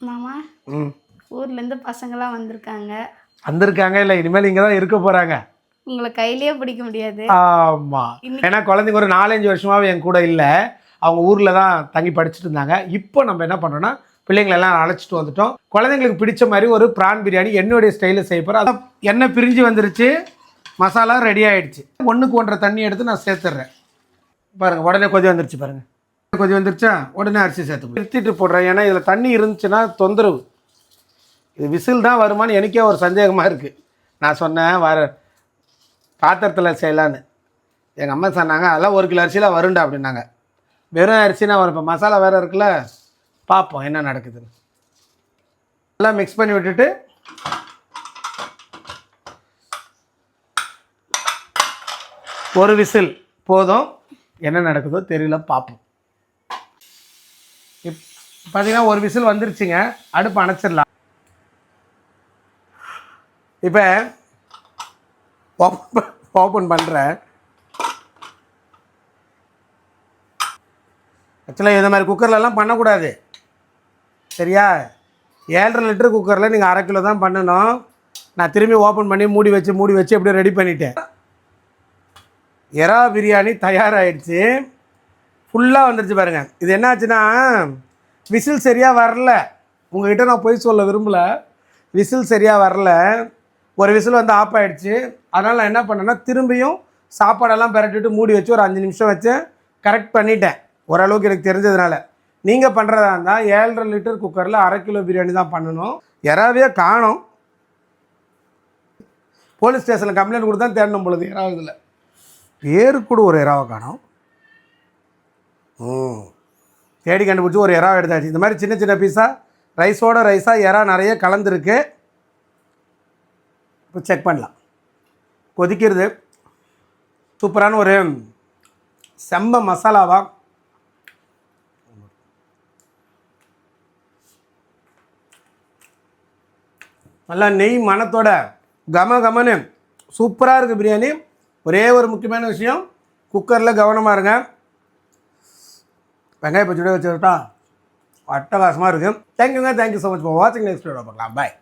மாமா ம் ஊர்லேருந்து பசங்களாம் வந்திருக்காங்க. வந்திருக்காங்க இல்லை, இனிமேல் இங்கே தான் இருக்க போகிறாங்க. உங்களை கையிலேயே பிடிக்க முடியாது. ஆமாம், ஏன்னா குழந்தைங்க ஒரு 4-5 வருஷமாகவே என் கூட இல்லை. அவங்க ஊரில் தான் தங்கி படிச்சுட்டு இருந்தாங்க. இப்போ நம்ம என்ன பண்ணுறோன்னா பிள்ளைங்களெல்லாம் அழைச்சிட்டு வந்துட்டோம். குழந்தைங்களுக்கு பிடிச்ச மாதிரி ஒரு ப்ரான் பிரியாணி என்னுடைய ஸ்டைலில் செய்ய போகிறேன். அதான் எண்ணெய் பிரிஞ்சு வந்துருச்சு, மசாலா ரெடி ஆகிடுச்சு. 1க்கு 1.5 தண்ணி எடுத்து நான் சேர்த்துட்றேன். பாருங்கள், உடனே கொதி வந்துருச்சு. பாருங்கள், கொதி வந்துருச்சா, உடனே அரிசி சேர்த்து நிறுத்திட்டு போடுறேன். ஏன்னா இதில் தண்ணி இருந்துச்சுன்னா தொந்தரவு. இது விசில் தான் வருமானு எனக்கே ஒரு சந்தேகமாக இருக்குது. நான் சொன்னேன் பாத்திரத்தில் செய்யலான்னு. எங்கள் அம்மா சொன்னாங்க அதெல்லாம் 1 கிலோ அரிசியில் வருண்டா அப்படின்னாங்க. வெறும் அரிசினா வரும். இப்போ மசாலா வேறு இருக்குல்ல, பார்ப்போம் என்ன நடக்குதுன்னு. எல்லாம் மிக்ஸ் பண்ணி விட்டுட்டு ஒரு விசில் போதும். என்ன நடக்குதோ தெரியல, பார்ப்போம். பார்த்தீங்கன்னா ஒரு விசில் வந்துருச்சுங்க. அடுப்பு அணைச்சிடலாம். இப்போ ஓப்பன் பண்ணுறேன். ஆக்சுவலாக இந்த மாதிரி குக்கர்லலாம் பண்ணக்கூடாது, சரியா? 7.5 லிட்டர் குக்கரில் நீங்கள் 1/2 கிலோ தான் பண்ணணும். நான் திரும்பி ஓப்பன் பண்ணி மூடி வச்சு எப்படியும் ரெடி பண்ணிட்டேன். எறா பிரியாணி தயாராகிடுச்சு. ஃபுல்லாக வந்துடுச்சு பாருங்கள். இது என்னாச்சுன்னா விசில் சரியாக வரல. உங்கள்கிட்ட நான் போய் சொல்ல விரும்பலை. விசில் சரியாக வரல. ஒரு விசில் வந்து ஆஃப் ஆகிடுச்சு. அதனால் நான் என்ன பண்ணேன்னா திரும்பியும் சாப்பாடெல்லாம் பிரட்டிட்டு மூடி வச்சு ஒரு 5 நிமிஷம் வச்சு கரெக்ட் பண்ணிட்டேன். ஓரளவுக்கு எனக்கு தெரிஞ்சதுனால. நீங்கள் பண்ணுறதா இருந்தால் 7.5 லிட்டர் குக்கரில் 1/2 கிலோ பிரியாணி தான் பண்ணணும். எறாவே காணோம். போலீஸ் ஸ்டேஷனில் கம்ப்ளைண்ட் கொடுத்து தான் தேடணும் பொழுது. எறாவதில் பேரு கூட ஒரு எறாவை காணோம். தேடி கண்டுபிடிச்சி ஒரு எறாவை எடுத்தாச்சு. இந்த மாதிரி சின்ன சின்ன பீஸாக ரைஸாக எறா நிறைய கலந்துருக்கு. இப்போ செக் பண்ணலாம். கொதிக்கிறது. சூப்பரான ஒரு செம்ம மசாலாவா நல்லா நெய் மணத்தோட கமன்னு சூப்பராக இருக்குது பிரியாணி. ஒரே ஒரு முக்கியமான விஷயம், குக்கரில் கவனமாக இருங்க. வெங்காய பச்சடியோட வச்சுட்டா அட்டகாசமாக இருக்குது. தேங்க்யூங்க. தேங்க்யூ ஸோ மச் ஃபார் வாட்சிங். நெக்ஸ்ட் வீடியோ பார்க்கலாம். பாய்.